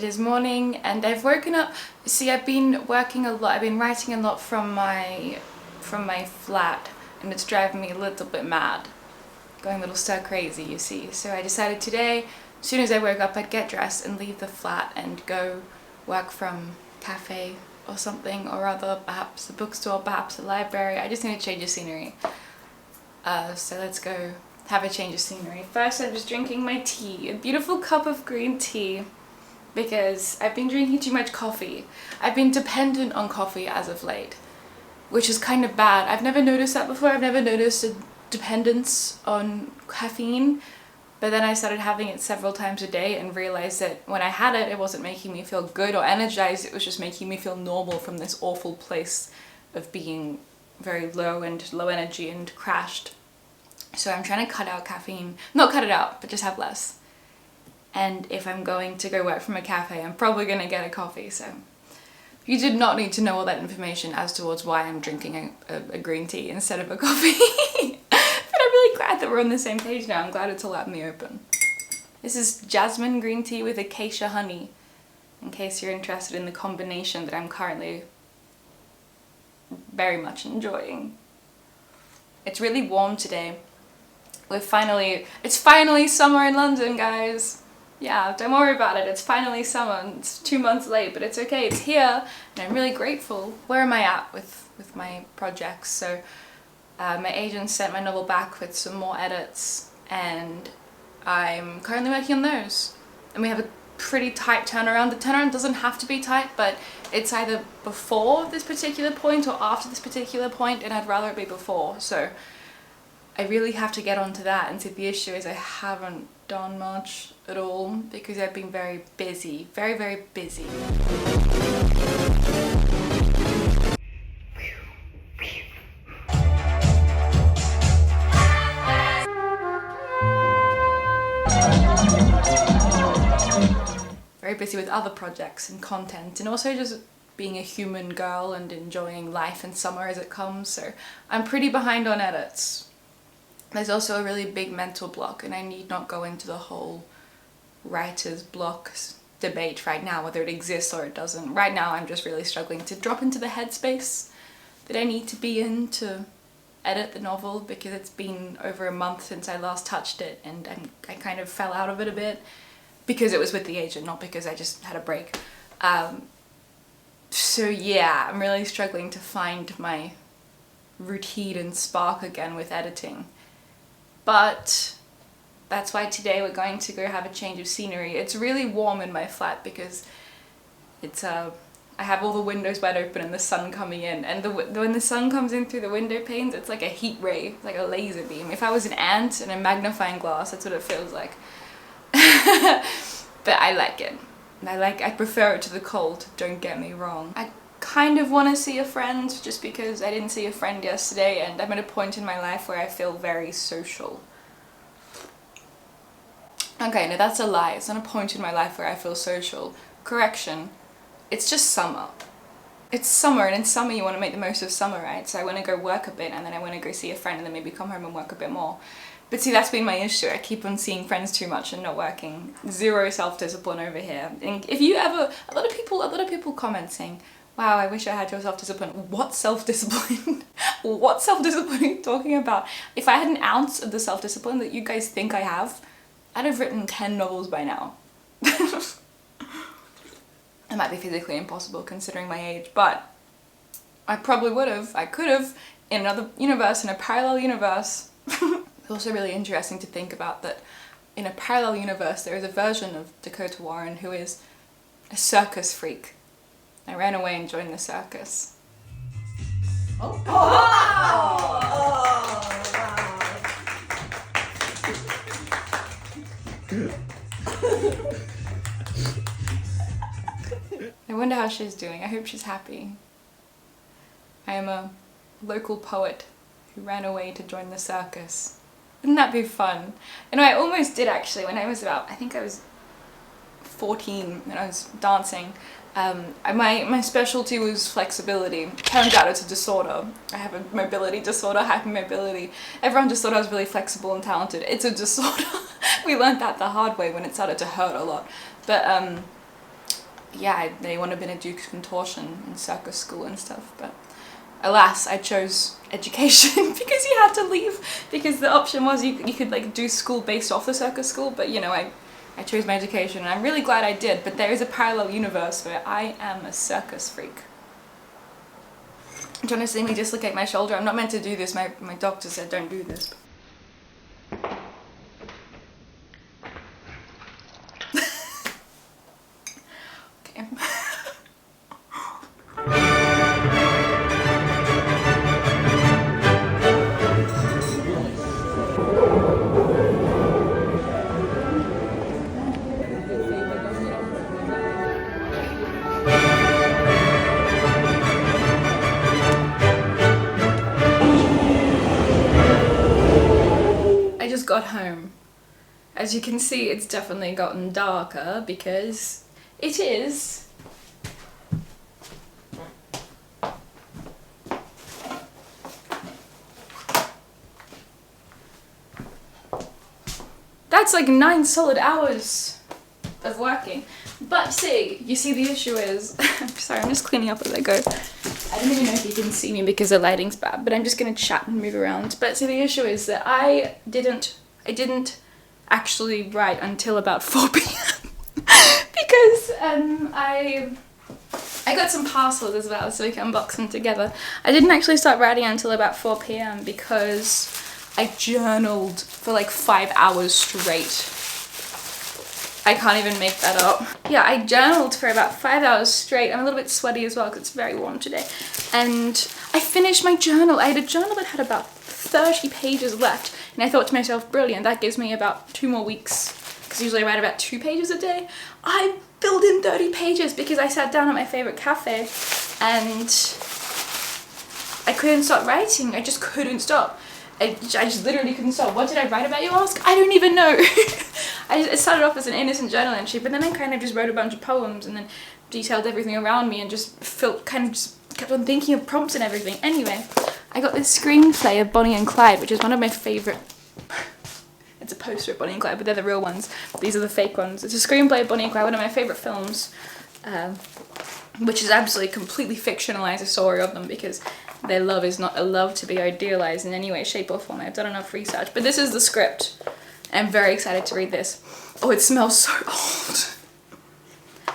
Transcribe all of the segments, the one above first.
is morning and I've woken up. See, I've been working a lot. I've been writing a lot from my flat, and it's driving me a little bit mad. Going a little stir crazy, you see. So I decided today, as soon as I woke up, I'd get dressed and leave the flat and go work from a cafe or something, or rather perhaps a bookstore, perhaps a library. I just need to change of scenery. So let's go have a change of scenery. First, I'm just drinking my tea, a beautiful cup of green tea, because I've been drinking too much coffee. I've been dependent on coffee as of late, which is kind of bad. I've never noticed that before. I've never noticed a dependence on caffeine, but then I started having it several times a day and realized that when I had it, it wasn't making me feel good or energized. It was just making me feel normal from this awful place of being very low energy and crashed. So I'm trying to cut out caffeine. Not cut it out, but just have less. And if I'm going to go work from a cafe, I'm probably going to get a coffee. So you did not need to know all that information as towards why I'm drinking a green tea instead of a coffee. But I'm really glad that we're on the same page now. I'm glad it's allowed me open. This is jasmine green tea with acacia honey, in case you're interested in the combination that I'm currently very much enjoying. It's really warm today. It's finally summer in London, guys. Yeah, don't worry about it. It's finally summer. It's 2 months late, but it's okay. It's here, and I'm really grateful. Where am I at with my projects? So my agent sent my novel back with some more edits, and I'm currently working on those. And we have a pretty tight turnaround. The turnaround doesn't have to be tight, but it's either before this particular point or after this particular point, and I'd rather it be before. So I really have to get onto that, and see, the issue is I haven't done much at all because I've been very busy, very, very busy. Very busy with other projects and content, and also just being a human girl and enjoying life and summer as it comes. So I'm pretty behind on edits. There's also a really big mental block, and I need not go into the whole writer's block debate right now, whether it exists or it doesn't. Right now I'm just really struggling to drop into the headspace that I need to be in to edit the novel, because it's been over a month since I last touched it, and I kind of fell out of it a bit because it was with the agent, not because I just had a break. So yeah, I'm really struggling to find my routine and spark again with editing. But that's why today we're going to go have a change of scenery. It's really warm in my flat because it's I have all the windows wide open and the sun coming in, and when the sun comes in through the window panes, it's like a heat ray, like a laser beam. If I was an ant in a magnifying glass, that's what it feels like. But I like it. I prefer it to the cold, don't get me wrong. I kind of want to see a friend, just because I didn't see a friend yesterday, and I'm at a point in my life where I feel very social. Okay, no, that's a lie. It's not a point in my life where I feel social. Correction. It's just summer. It's summer, and in summer you want to make the most of summer, right? So I want to go work a bit, and then I want to go see a friend, and then maybe come home and work a bit more. But see, that's been my issue. I keep on seeing friends too much and not working. Zero self-discipline over here. And if you ever, a lot of people comment saying, wow, I wish I had your self-discipline. What self-discipline? What self-discipline are you talking about? If I had an ounce of the self-discipline that you guys think I have, I'd have written 10 novels by now. It might be physically impossible considering my age, but I probably would have. I could have, in another universe, in a parallel universe. It's also really interesting to think about that in a parallel universe there is a version of Dakota Warren who is a circus freak. I ran away and joined the circus. Oh! Oh! Oh! I wonder how she's doing. I hope she's happy. I am a local poet who ran away to join the circus. Wouldn't that be fun? And I almost did, actually, when I was about, I think I was 14 and I was dancing. My specialty was flexibility. Turns out it's a disorder. I have a mobility disorder, hypermobility. Everyone just thought I was really flexible and talented. It's a disorder. We learned that the hard way when it started to hurt a lot. But yeah, they would have been a Duke's contortion in circus school and stuff, but alas, I chose education because you had to leave, because the option was you could like do school based off the circus school, but you know, I chose my education, and I'm really glad I did, but there is a parallel universe where I am a circus freak. Do you want to see me dislocate my shoulder? I'm not meant to do this, my doctor said don't do this. Okay. I just got home. As you can see, it's definitely gotten darker because it is that's like 9 solid hours of working. But see, you see the issue is, I'm sorry, I'm just cleaning up as I go. I don't even know if you can see me because the lighting's bad, but I'm just gonna chat and move around. But see, the issue is that I didn't actually write until about 4 p.m. because I got some parcels as well, so we can unbox them together. I didn't actually start writing until about 4 p.m. because I journaled for like 5 hours straight. I can't even make that up. Yeah, I journaled for about 5 hours straight. I'm a little bit sweaty as well because it's very warm today. And I finished my journal. I had a journal that had about 30 pages left. And I thought to myself, brilliant, that gives me about 2 more weeks. Because usually I write about 2 pages a day. I filled in 30 pages because I sat down at my favorite cafe and I couldn't stop writing. I just couldn't stop. I just literally couldn't stop. What did I write about, you ask? I don't even know. It started off as an innocent journal entry, but then I kind of just wrote a bunch of poems and then detailed everything around me and just kept on thinking of prompts and everything. Anyway, I got this screenplay of Bonnie and Clyde, which is one of my favourite. It's a poster of Bonnie and Clyde, but they're the real ones. These are the fake ones. It's a screenplay of Bonnie and Clyde, one of my favourite films, which is absolutely completely fictionalised a story of them because their love is not a love to be idealised in any way, shape or form. I've done enough research, but this is the script. I'm very excited to read this. Oh, it smells so old.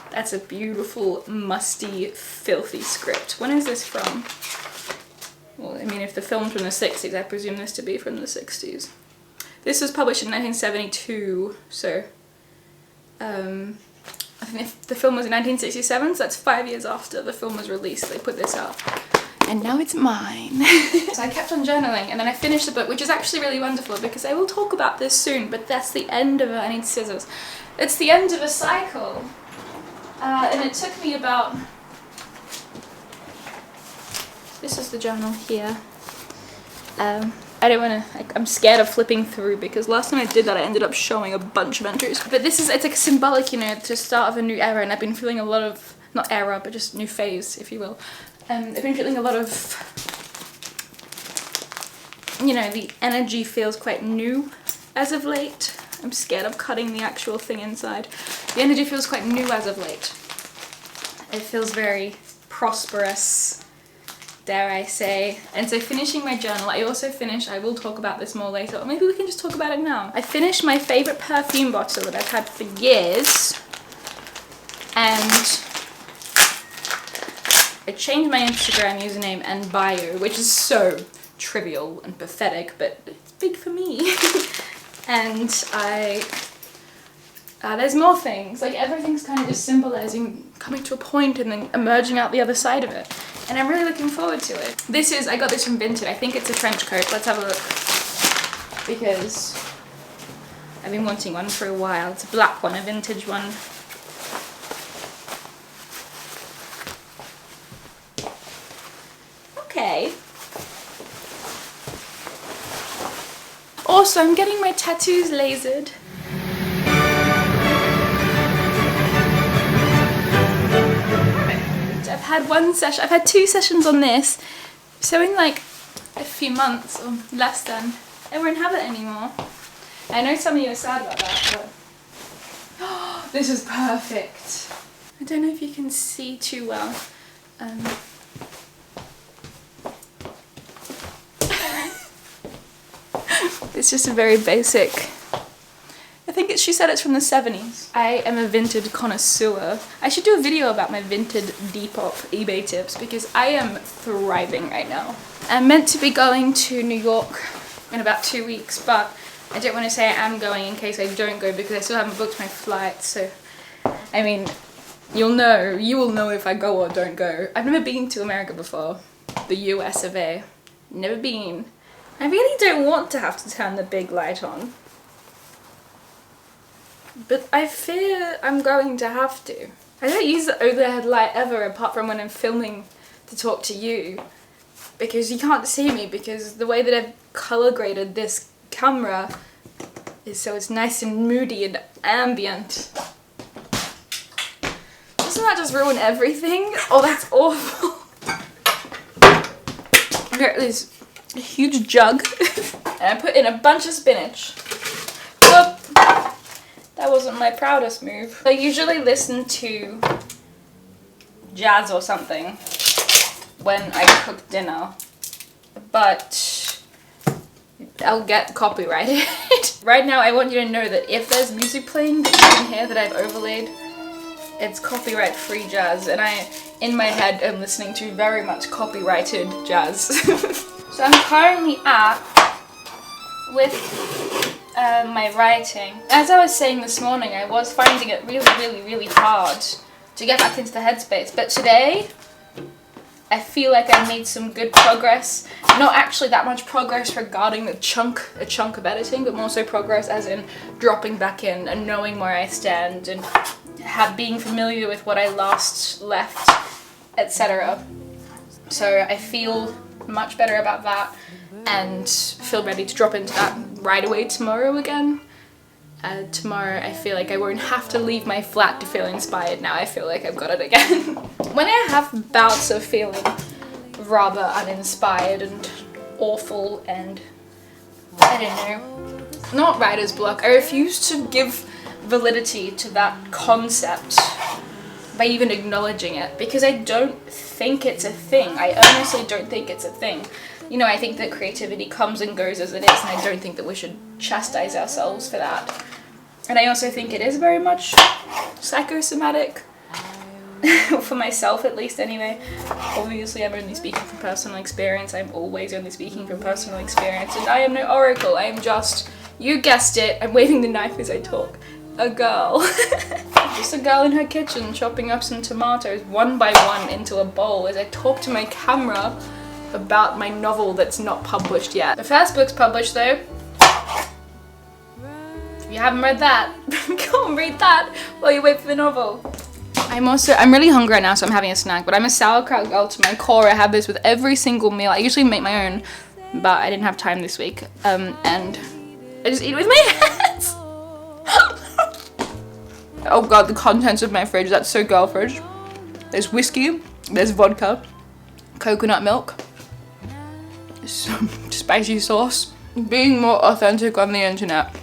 That's a beautiful, musty, filthy script. When is this from? Well, I mean, if the film's from the 60s, I presume this to be from the 60s. This was published in 1972, so I think if the film was in 1967, so that's 5 years after the film was released, they put this out. And now it's mine. So I kept on journaling and then I finished the book, which is actually really wonderful because I will talk about this soon, but that's the end of it. I need scissors. It's the end of a cycle. And it took me about... This is the journal here. I don't want to... I'm scared of flipping through because last time I did that I ended up showing a bunch of entries. But this is... It's like symbolic, you know, to start of a new era, and I've been feeling a lot of... Not era, but just new phase, if you will. I've been feeling a lot of, you know, the energy feels quite new as of late. I'm scared of cutting the actual thing inside. The energy feels quite new as of late. It feels very prosperous, dare I say. And so finishing my journal, I also finished, I will talk about this more later, or maybe we can just talk about it now. I finished my favourite perfume bottle that I've had for years, and I changed my Instagram username and bio, which is so trivial and pathetic, but it's big for me. And there's more things, like everything's kind of just symbolising coming to a point and then emerging out the other side of it. And I'm really looking forward to it. This is, I got this from Vinted, I think it's a trench coat, let's have a look. Because I've been wanting one for a while, it's a black one, a vintage one. Okay. Also, I'm getting my tattoos lasered. I've had one session, I've had 2 sessions on this, so in like a few months or less than, I won't have it anymore. I know some of you are sad about that, but this is perfect. I don't know if you can see too well. It's just a very basic, I think she said it's from the 70s. I am a vintage connoisseur. I should do a video about my vintage Depop eBay tips because I am thriving right now. I'm meant to be going to New York in about 2 weeks, but I don't want to say I am going in case I don't go because I still haven't booked my flight. So, I mean, you will know if I go or don't go. I've never been to America before, the US of A. Never been. I really don't want to have to turn the big light on. But I fear I'm going to have to. I don't use the overhead light ever apart from when I'm filming to talk to you. Because you can't see me because the way that I've color graded this camera is so it's nice and moody and ambient. Doesn't that just ruin everything? Oh, that's awful. I got this huge jug and I put in a bunch of spinach. Whoop. That wasn't my proudest move. I usually listen to jazz or something when I cook dinner, but I'll get copyrighted. Right now I want you to know that if there's music playing that you can hear that I've overlaid, it's copyright free jazz, and in my head am listening to very much copyrighted jazz. So I'm currently with my writing. As I was saying this morning, I was finding it really hard to get back into the headspace, but today I feel like I made some good progress. Not actually that much progress regarding a chunk of editing, but more so progress as in dropping back in and knowing where I stand and being familiar with what I last left, etc. So I feel much better about that and feel ready to drop into that right away tomorrow again. Tomorrow I feel like I won't have to leave my flat to feel inspired. Now I feel like I've got it again. When I have bouts of feeling rather uninspired and awful and I don't know, not writer's block, I refuse to give validity to that concept by even acknowledging it because I don't think it's a thing. I honestly don't think it's a thing. You know, I think that creativity comes and goes as it is, and I don't think that we should chastise ourselves for that. And I also think it is very much psychosomatic, for myself at least anyway. Obviously I'm only speaking from personal experience, I'm always only speaking from personal experience, and I am no oracle, I am just, you guessed it, I'm waving the knife as I talk, a girl. Just a girl in her kitchen chopping up some tomatoes one by one into a bowl as I talk to my camera about my novel that's not published yet. The first book's published though. If you haven't read that, go and read that while you wait for the novel. I'm really hungry right now, so I'm having a snack, but I'm a sauerkraut girl to my core. I have this with every single meal. I usually make my own, but I didn't have time this week. And I just eat it with my hands. Oh god, the contents of my fridge, that's so girl fridge. There's whiskey, there's vodka, coconut milk, some spicy sauce, being more authentic on the internet.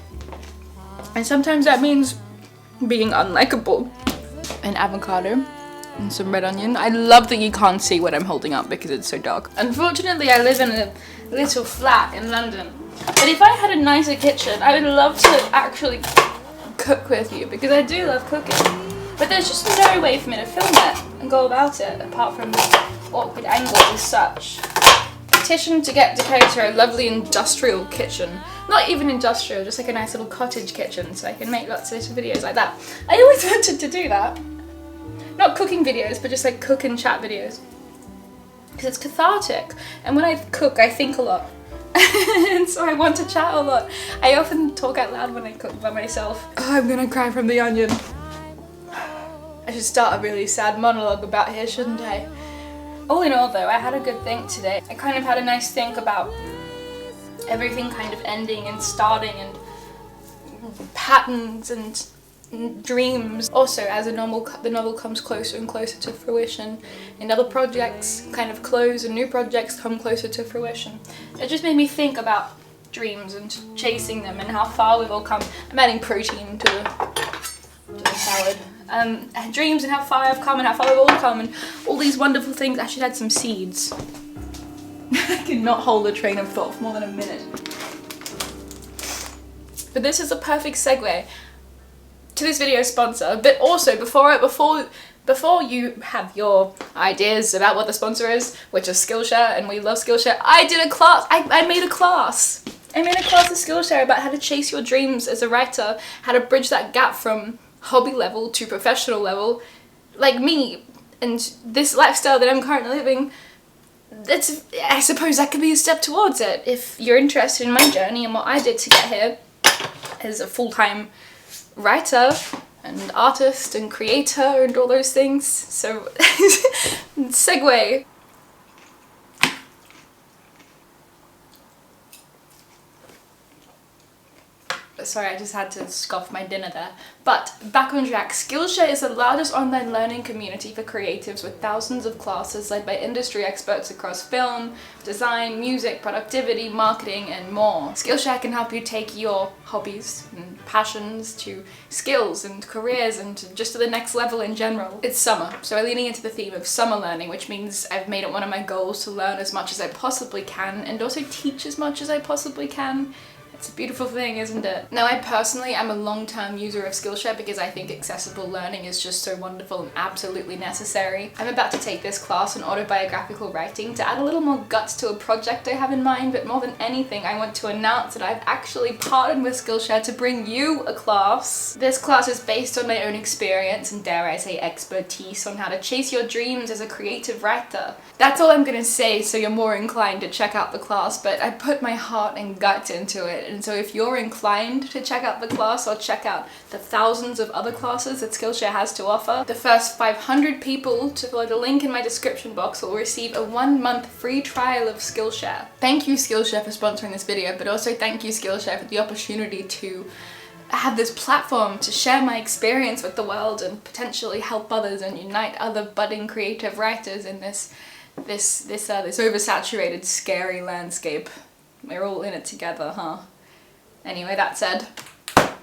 And sometimes that means being unlikable. An avocado and some red onion. I love that you can't see what I'm holding up because it's so dark. Unfortunately, I live in a little flat in London. But if I had a nicer kitchen, I would love to actually cook with you because I do love cooking. But there's just no way for me to film it and go about it apart from the awkward angles as such. Petition to get Dakota a lovely industrial kitchen. Not even industrial, just like a nice little cottage kitchen so I can make lots of little videos like that. I always wanted to do that. Not cooking videos, but just like cook and chat videos. Because it's cathartic. And when I cook, I think a lot. And so I want to chat a lot. I often talk out loud when I cook by myself. Oh, I'm gonna cry from the onion. I should start a really sad monologue about here, shouldn't I? All in all though, I had a good think today. I kind of had a nice think about everything kind of ending and starting and patterns and dreams. Also, as the novel comes closer and closer to fruition and other projects kind of close and new projects come closer to fruition, it just made me think about dreams and chasing them and how far we've all come. I'm adding protein to the salad. dreams and how far I've come and how far we've all come and all these wonderful things. I should add some seeds. I cannot hold a train of thought for more than a minute. But this is a perfect segue to this video sponsor, but also before you have your ideas about what the sponsor is, which is Skillshare, and we love Skillshare, I did a class, I made a class. I made a class of Skillshare about how to chase your dreams as a writer, how to bridge that gap from hobby level to professional level, like me, and this lifestyle that I'm currently living. I suppose that could be a step towards it, if you're interested in my journey and what I did to get here as a full-time writer and artist and creator and all those things. So, segue. Sorry, I just had to scoff my dinner there. But back on track, Skillshare is the largest online learning community for creatives with thousands of classes led by industry experts across film, design, music, productivity, marketing, and more. Skillshare can help you take your hobbies and passions to skills and careers and just to the next level in general. It's summer, so we're leaning into the theme of summer learning, which means I've made it one of my goals to learn as much as I possibly can and also teach as much as I possibly can. It's a beautiful thing, isn't it? Now, I personally am a long-term user of Skillshare because I think accessible learning is just so wonderful and absolutely necessary. I'm about to take this class on autobiographical writing to add a little more guts to a project I have in mind, but more than anything, I want to announce that I've actually partnered with Skillshare to bring you a class. This class is based on my own experience and, dare I say, expertise on how to chase your dreams as a creative writer. That's all I'm gonna say, so you're more inclined to check out the class, but I put my heart and guts into it. And so if you're inclined to check out the class or check out the thousands of other classes that Skillshare has to offer, the first 500 people to follow the link in my description box will receive a 1-month free trial of Skillshare. Thank you, Skillshare, for sponsoring this video, but also thank you, Skillshare, for the opportunity to have this platform to share my experience with the world and potentially help others and unite other budding creative writers in this oversaturated, scary landscape. We're all in it together, huh? Anyway, that said, I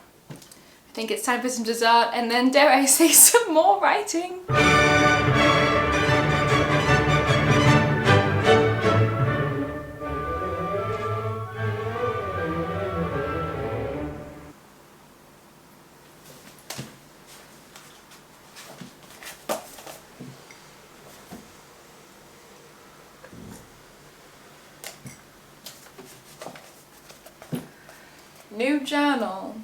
think it's time for some dessert and then, dare I say, some more writing. New journal.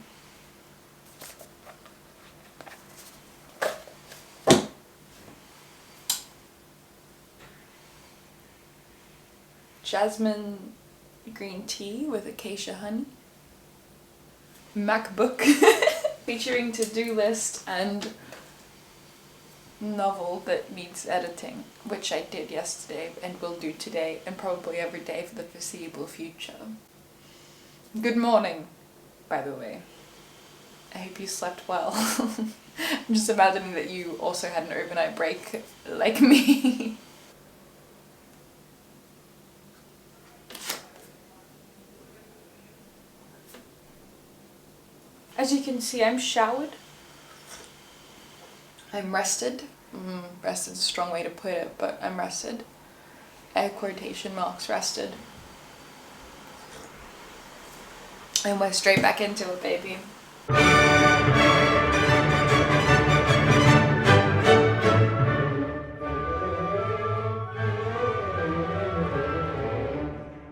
Jasmine green tea with acacia honey. MacBook featuring to-do list and novel that needs editing, which I did yesterday and will do today and probably every day for the foreseeable future. Good morning, by the way. I hope you slept well. I'm just imagining that you also had an overnight break like me. As you can see, I'm showered. I'm rested. Rested is a strong way to put it, but I'm rested. Air quotation marks, rested. And we're straight back into it, baby.